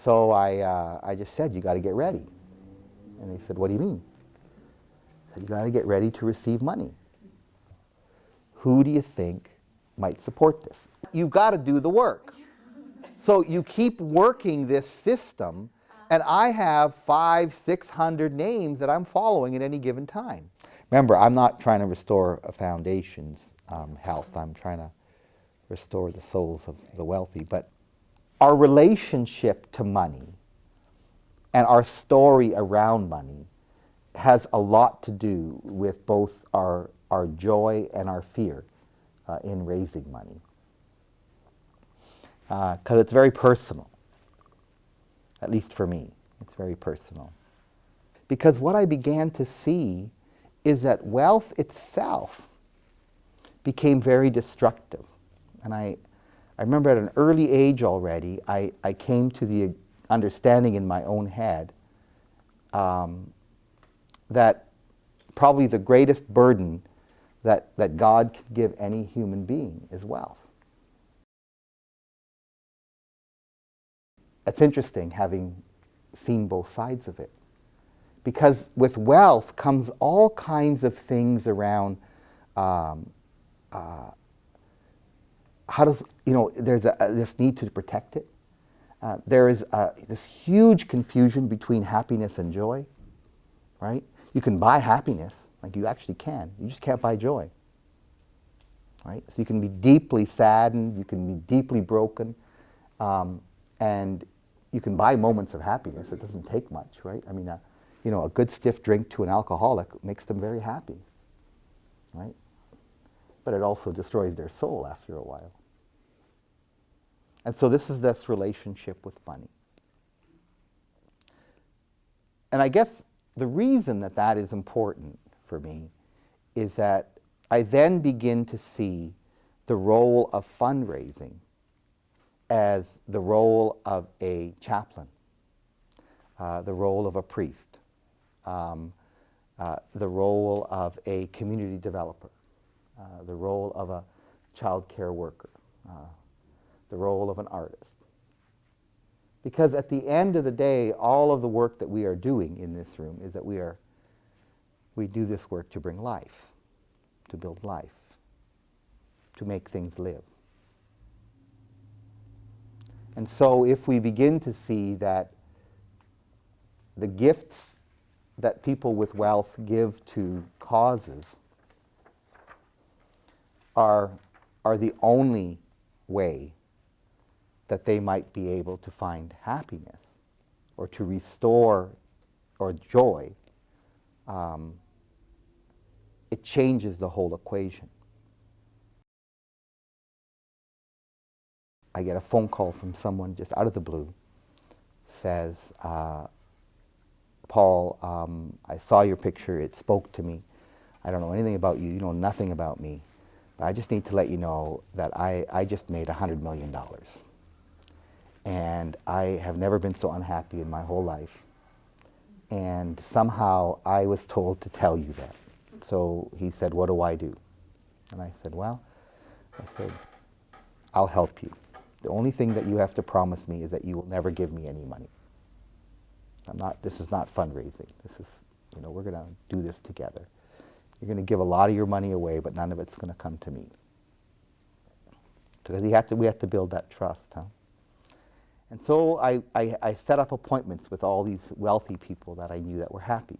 so I just said, you got to get ready. And they said, what do you mean? I said, you got to get ready to receive money. Who do you think might support this? You've got to do the work. So you keep working this system, and I have 500-600 names that I'm following at any given time. Remember, I'm not trying to restore a foundation's health. I'm trying to restore the souls of the wealthy. But our relationship to money and our story around money has a lot to do with both our joy and our fear in raising money. Because it's very personal, at least for me. It's very personal. Because what I began to see is that wealth itself became very destructive. And I remember at an early age already, I came to the understanding in my own head that probably the greatest burden that God can give any human being is wealth. It's interesting having seen both sides of it. Because with wealth comes all kinds of things around how does, there's this need to protect it. There is this huge confusion between happiness and joy, right? You can buy happiness, like you actually can. You just can't buy joy, right? So you can be deeply saddened, you can be deeply broken, and you can buy moments of happiness. It doesn't take much, right? I mean, a good stiff drink to an alcoholic makes them very happy, right? But it also destroys their soul after a while. And so this is this relationship with money. And I guess the reason that that is important for me is that I then begin to see the role of fundraising as the role of a chaplain, the role of a priest, the role of a community developer, the role of a child care worker, the role of an artist. Because at the end of the day, all of the work that we are doing in this room is that we do this work to bring life, to build life, to make things live. And so if we begin to see that the gifts that people with wealth give to causes are the only way that they might be able to find happiness or to restore or joy, it changes the whole equation. I get a phone call from someone just out of the blue, says, Paul, I saw your picture, it spoke to me. I don't know anything about you, you know nothing about me, but I just need to let you know that I just made $100 million. And I have never been so unhappy in my whole life. And somehow I was told to tell you that. So he said, what do I do? And I said, I'll help you. The only thing that you have to promise me is that you will never give me any money. This is not fundraising. This is, we're going to do this together. You're going to give a lot of your money away, but none of it's going to come to me. Because we have to build that trust, huh? And so I set up appointments with all these wealthy people that I knew that were happy.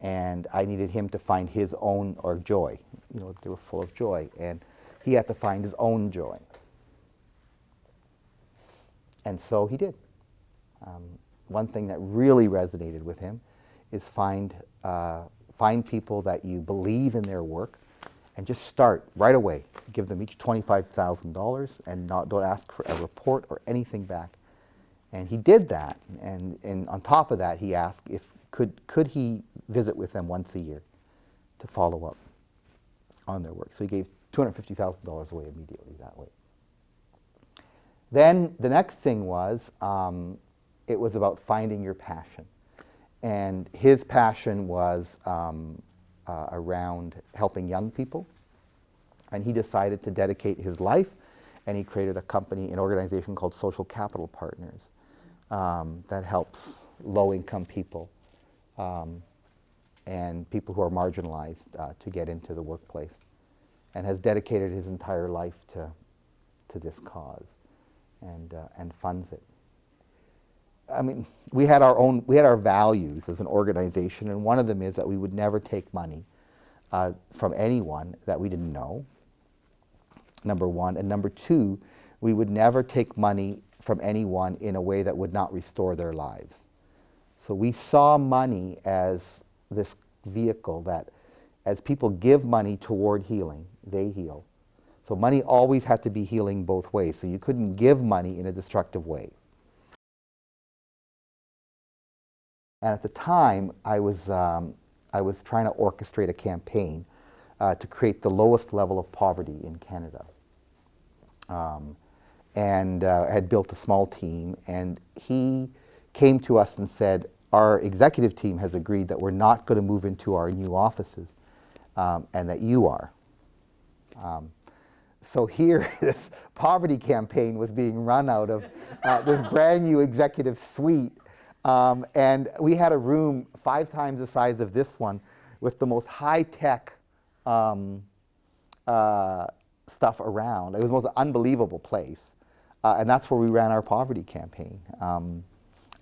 And I needed him to find his own, or joy. They were full of joy. And he had to find his own joy. And so he did. One thing that really resonated with him is find people that you believe in their work and just start right away. Give them each $25,000 and don't ask for a report or anything back. And he did that. And on top of that, he asked if could he visit with them once a year to follow up on their work. So he gave $250,000 away immediately that way. Then the next thing was, it was about finding your passion. And his passion was around helping young people. And he decided to dedicate his life, and he created a company, an organization called Social Capital Partners, that helps low-income people and people who are marginalized to get into the workplace, and has dedicated his entire life to this cause and funds it. I mean, we had our values as an organization, and one of them is that we would never take money from anyone that we didn't know, number one. And number two, we would never take money from anyone in a way that would not restore their lives. So we saw money as this vehicle that as people give money toward healing, they heal. So money always had to be healing both ways. So you couldn't give money in a destructive way. And at the time, I was trying to orchestrate a campaign to create the lowest level of poverty in Canada. And had built a small team, and he came to us and said, our executive team has agreed that we're not going to move into our new offices, and that you are. So here, this poverty campaign was being run out of this brand new executive suite. And we had a room 5 times the size of this one with the most high-tech stuff around. It was the most unbelievable place. And that's where we ran our poverty campaign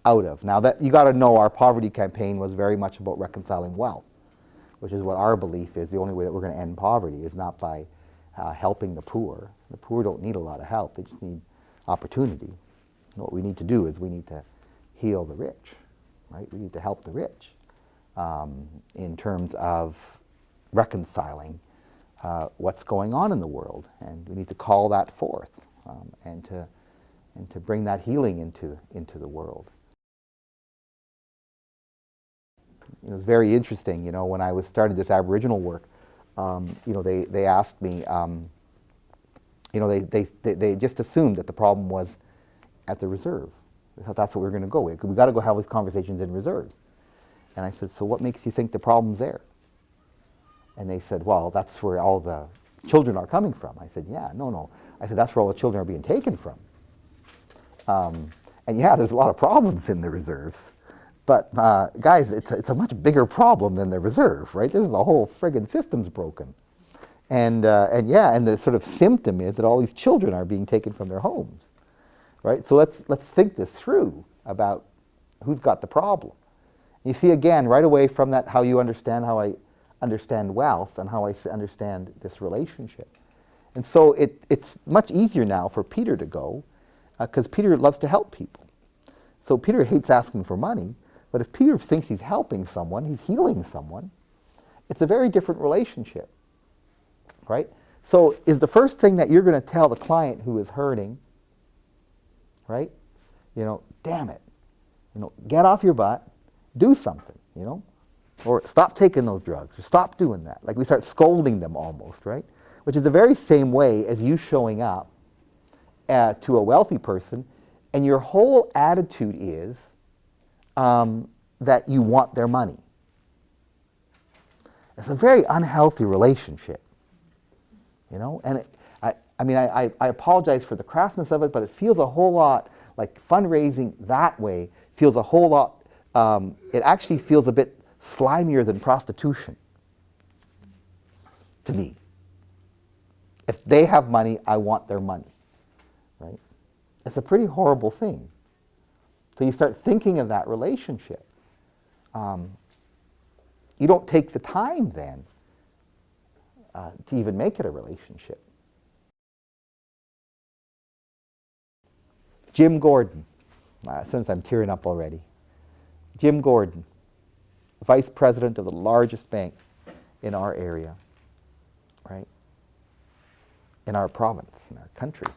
out of. Now, that you got to know, our poverty campaign was very much about reconciling wealth, which is what our belief is. The only way that we're going to end poverty is not by helping the poor. The poor don't need a lot of help. They just need opportunity. And what we need to do is we need to heal the rich, right? We need to help the rich in terms of reconciling what's going on in the world, and we need to call that forth and to bring that healing into the world. You know, it's very interesting. You know, when I was started this Aboriginal work, you know, they asked me. You know, they just assumed that the problem was at the reserve. They thought that's what we were going to go with. We got to go have these conversations in reserves. And I said, so what makes you think the problem's there? And they said, well, that's where all the children are coming from. I said, yeah, no. I said, that's where all the children are being taken from. And yeah, there's a lot of problems in the reserves. But guys, it's a much bigger problem than the reserve, right? This is the whole friggin' system's broken. And yeah, and the sort of symptom is that all these children are being taken from their homes. Right? So let's think this through about who's got the problem. You see, again, right away from that, how I understand wealth and how I understand this relationship. And so it's much easier now for Peter to go, because Peter loves to help people. So Peter hates asking for money, but if Peter thinks he's helping someone, he's healing someone, it's a very different relationship. Right? So is the first thing that you're going to tell the client who is hurting, right? You know, damn it. You know, get off your butt, do something, you know? Or stop taking those drugs, or stop doing that. Like we start scolding them almost, right? Which is the very same way as you showing up to a wealthy person, and your whole attitude is that you want their money. It's a very unhealthy relationship, you know? And I apologize for the crassness of it, but it feels a whole lot like fundraising that way feels a whole lot, it actually feels a bit slimier than prostitution to me. If they have money, I want their money, right? It's a pretty horrible thing. So you start thinking of that relationship. You don't take the time then to even make it a relationship. Jim Gordon, since I'm tearing up already. Jim Gordon, vice president of the largest bank in our area, right? In our province, in our country,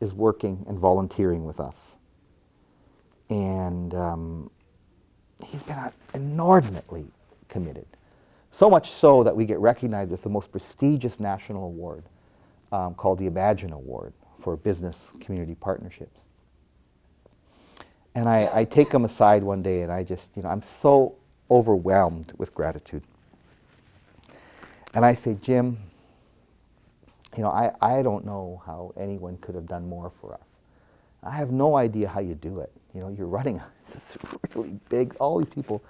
is working and volunteering with us. And he's been inordinately committed. So much so that we get recognized with the most prestigious national award called the Imagine Award for Business Community Partnerships. And I take him aside one day and I just, I'm so overwhelmed with gratitude. And I say, Jim, I don't know how anyone could have done more for us. I have no idea how you do it. You know, you're running this really big, all these people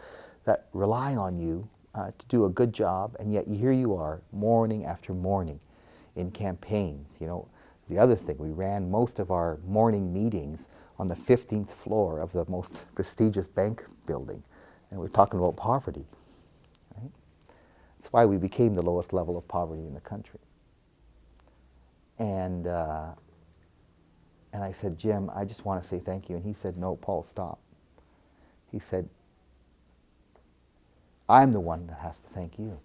that rely on you to do a good job, and yet here you are, morning after morning, in campaigns. You know, the other thing, we ran most of our morning meetings on the 15th floor of the most prestigious bank building, and we're talking about poverty. Right? That's why we became the lowest level of poverty in the country. And I said, Jim, I just want to say thank you. And he said, no, Paul, stop. He said, I'm the one that has to thank you.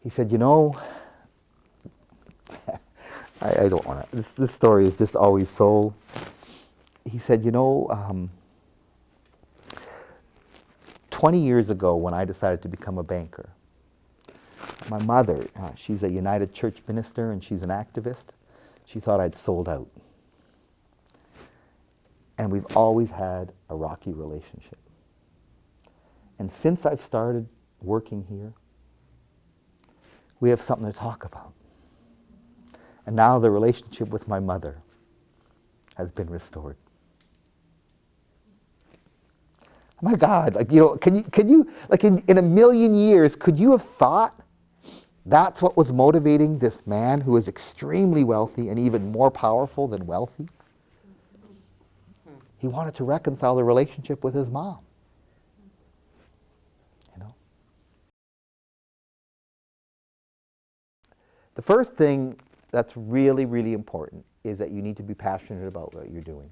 He said, you know, I don't want to, this story is just always so, he said, you know, 20 years ago when I decided to become a banker, my mother, she's a United Church minister and she's an activist. She thought I'd sold out. And we've always had a rocky relationship. And since I've started working here, we have something to talk about. And now the relationship with my mother has been restored. Oh my God, like, you know, can you like in a million years, could you have thought that's what was motivating this man who is extremely wealthy and even more powerful than wealthy? He wanted to reconcile the relationship with his mom. You know? The first thing that's really, really important is that you need to be passionate about what you're doing.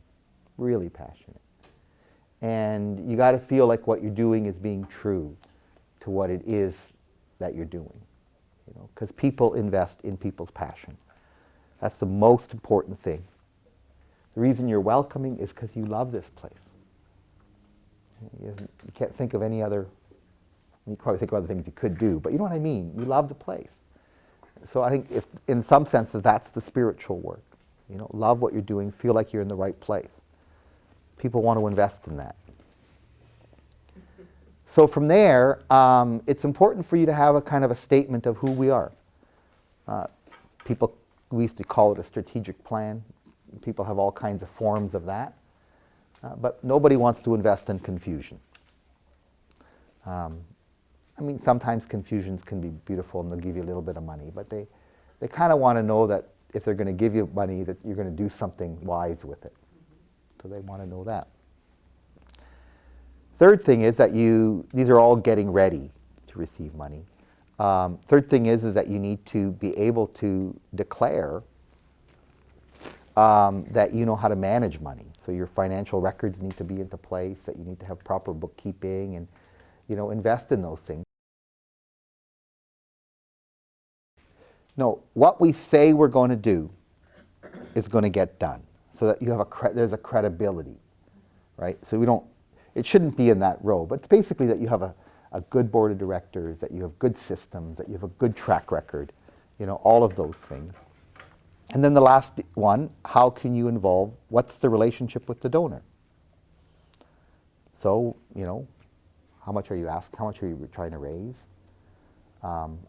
Really passionate. And you got to feel like what you're doing is being true to what it is that you're doing. You know, because people invest in people's passion. That's the most important thing. The reason you're welcoming is because you love this place. You can't think of any other, you probably think of other things you could do, but you know what I mean? You love the place. So I think if, in some senses, that's the spiritual work. You know, love what you're doing, feel like you're in the right place. People want to invest in that. So from there, it's important for you to have a kind of a statement of who we are. We used to call it a strategic plan. People have all kinds of forms of that. But nobody wants to invest in confusion. I mean, sometimes confusions can be beautiful and they'll give you a little bit of money, but they kind of want to know that if they're going to give you money, that you're going to do something wise with it. So they want to know that. Third thing is that these are all getting ready to receive money. Third thing is that you need to be able to declare that you know how to manage money. So your financial records need to be into place, that you need to have proper bookkeeping and, you know, invest in those things. No, what we say we're going to do is going to get done, so that you have there's a credibility, right? So it shouldn't be in that row, but it's basically that you have a good board of directors, that you have good systems, that you have a good track record, you know, all of those things. And then the last one, how can you involve, what's the relationship with the donor? So, you know, how much are you asking, how much are you trying to raise?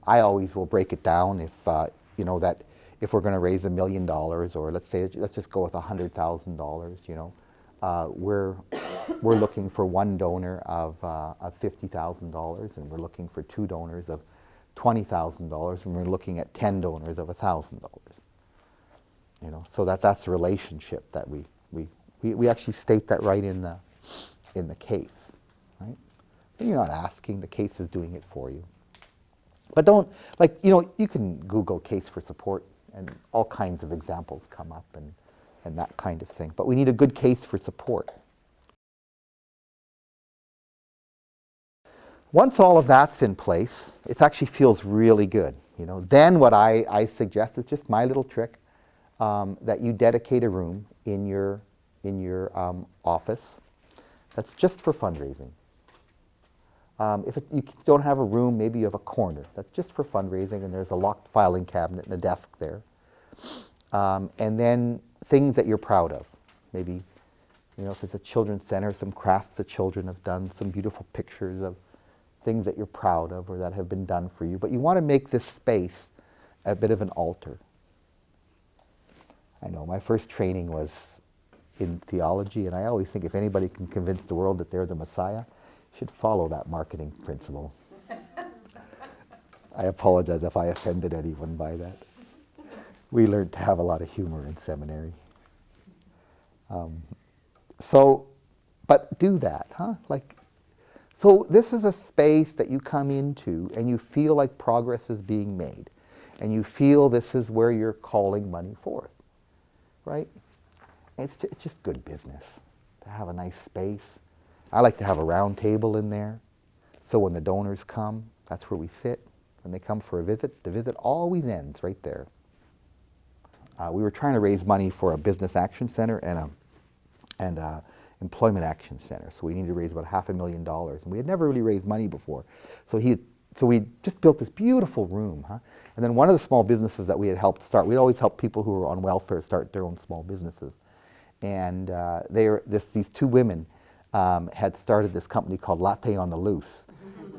I always will break it down if, you know, that if we're going to raise $1 million, or let's just go with $100,000, you know, we're looking for one donor of $50,000, and we're looking for two donors of $20,000, and we're looking at 10 donors of $1,000. You know, so that's the relationship that we actually state that right in the case, right? And you're not asking; the case is doing it for you. But don't, like, you know, you can Google case for support, and all kinds of examples come up, and that kind of thing. But we need a good case for support. Once all of that's in place, it actually feels really good. You know, then what I suggest is just my little trick, that you dedicate a room in your office that's just for fundraising. If you don't have a room, maybe you have a corner that's just for fundraising, and there's a locked filing cabinet and a desk there. And then things that you're proud of. Maybe, you know, if it's a children's center, some crafts that children have done, some beautiful pictures of things that you're proud of or that have been done for you. But you want to make this space a bit of an altar. I know, my first training was in theology, and I always think if anybody can convince the world that they're the Messiah, should follow that marketing principle. I apologize if I offended anyone by that. We learned to have a lot of humor in seminary. So, but do that, huh? So this is a space that you come into and you feel like progress is being made. And you feel this is where you're calling money forth, right? It's just good business to have a nice space. I like to have a round table in there. So when the donors come, that's where we sit. When they come for a visit, the visit always ends right there. We were trying to raise money for a business action center and a employment action center. So we needed to raise about $500,000. And we had never really raised money before. So we just built this beautiful room, huh? And then one of the small businesses that we had helped start, we'd always help people who were on welfare start their own small businesses. And these two women had started this company called Latte on the Loose.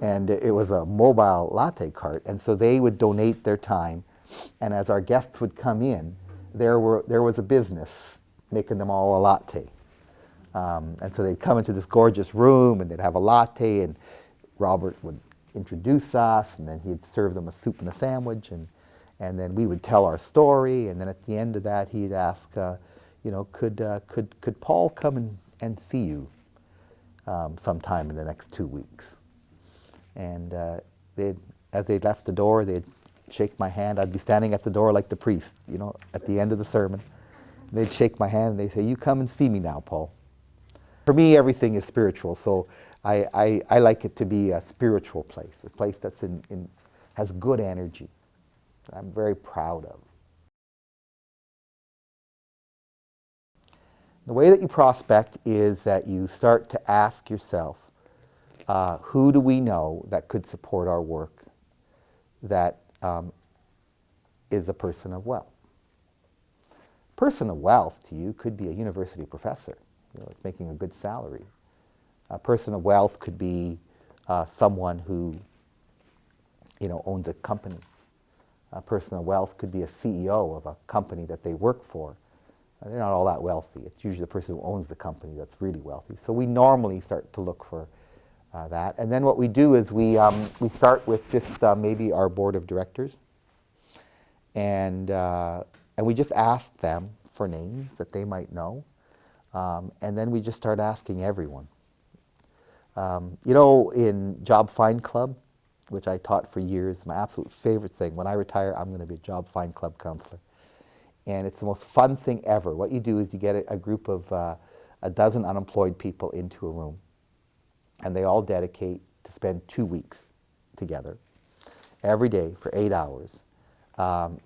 And it was a mobile latte cart. And so they would donate their time. And as our guests would come in, there was a business making them all a latte. And so they'd come into this gorgeous room and they'd have a latte, and Robert would introduce us, and then he'd serve them a soup and a sandwich, and then we would tell our story, and then at the end of that he'd ask, could Paul come and see you sometime in the next 2 weeks? And as they left the door, they'd shake my hand. I'd be standing at the door like the priest, at the end of the sermon. They'd shake my hand and they'd say, "You come and see me now, Paul." For me, everything is spiritual, so I like it to be a spiritual place, a place that's has good energy, that I'm very proud of. The way that you prospect is that you start to ask yourself, who do we know that could support our work that is a person of wealth? Person of wealth to you could be a university professor, it's making a good salary. A person of wealth could be someone who, owns a company. A person of wealth could be a CEO of a company that they work for. They're not all that wealthy. It's usually the person who owns the company that's really wealthy. So we normally start to look for that. And then what we do is we start with just maybe our board of directors. And we just ask them for names that they might know. And then we just start asking everyone. In Job Find Club, which I taught for years, my absolute favorite thing, when I retire, I'm going to be a Job Find Club counselor. And it's the most fun thing ever. What you do is you get a group of a dozen unemployed people into a room, and they all dedicate to spend 2 weeks together every day for 8 hours.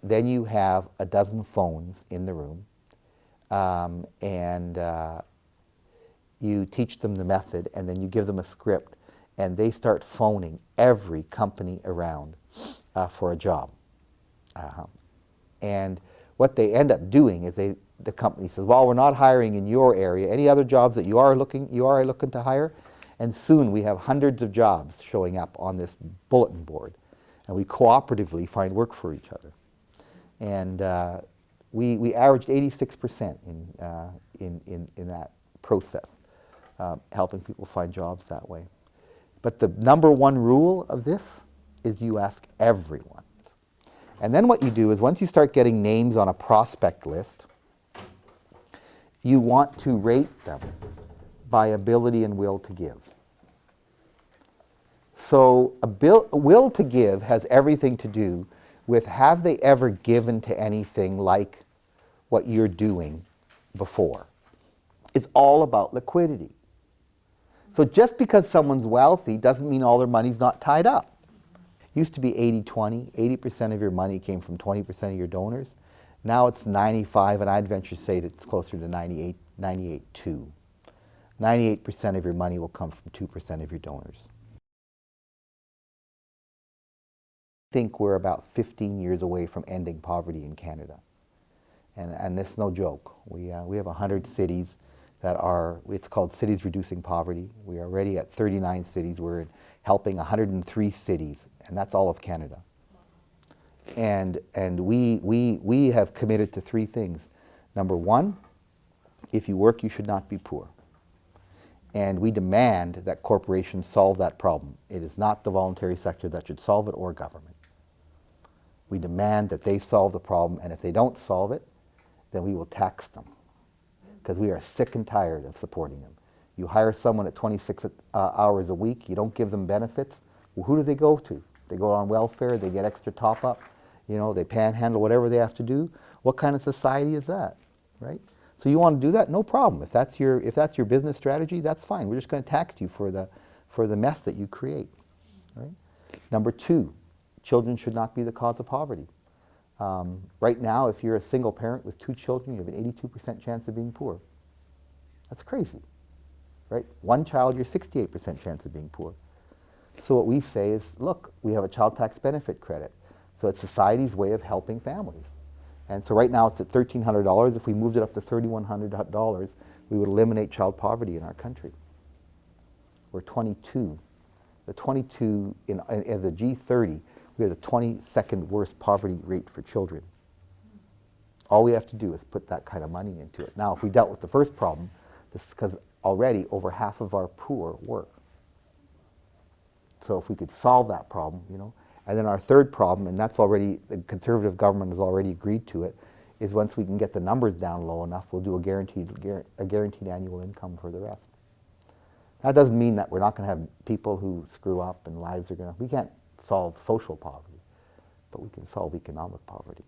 Then you have a dozen phones in the room, and you teach them the method, and then you give them a script, and they start phoning every company around for a job. And what they end up doing is the company says, "Well, we're not hiring in your area. Any other jobs that you are looking to hire?" And soon we have hundreds of jobs showing up on this bulletin board, and we cooperatively find work for each other. And we averaged 86% in that process, helping people find jobs that way. But the number one rule of this is you ask everyone. And then what you do is once you start getting names on a prospect list, you want to rate them by ability and will to give. So a will to give has everything to do with, have they ever given to anything like what you're doing before? It's all about liquidity. So just because someone's wealthy doesn't mean all their money's not tied up. Used to be 80-20, 80% of your money came from 20% of your donors. Now it's 95, and I'd venture to say that it's closer to 98-2. 98% of your money will come from 2% of your donors. I think we're about 15 years away from ending poverty in Canada. And it's no joke. We have 100 cities that are, it's called Cities Reducing Poverty. We are already at 39 cities. We're helping 103 cities, and that's all of Canada. And we have committed to 3 things. Number one, if you work, you should not be poor. And we demand that corporations solve that problem. It is not the voluntary sector that should solve it, or government. We demand that they solve the problem, and if they don't solve it, then we will tax them, because we are sick and tired of supporting them. You hire someone at 26 hours a week, you don't give them benefits, well, who do they go to? They go on welfare, they get extra top-up, they panhandle, whatever they have to do. What kind of society is that, right? So you want to do that? No problem. If that's your business strategy, that's fine. We're just going to tax you for the mess that you create, right? Number two, children should not be the cause of poverty. Right now, if you're a single parent with 2 children, you have an 82% chance of being poor. That's crazy, right? 1 child, you're 68% chance of being poor. So what we say is, look, we have a child tax benefit credit. So it's society's way of helping families. And so right now it's at $1,300. If we moved it up to $3,100, we would eliminate child poverty in our country. We're 22. The 22 in the G30, we have the 22nd worst poverty rate for children. All we have to do is put that kind of money into it. Now, if we dealt with the first problem, this is because already over half of our poor work. So if we could solve that problem, and then our third problem, and that's already, the Conservative government has already agreed to it, is once we can get the numbers down low enough, we'll do a guaranteed annual income for the rest. That doesn't mean that we're not going to have people who screw up and lives are going to, we can't solve social poverty, but we can solve economic poverty.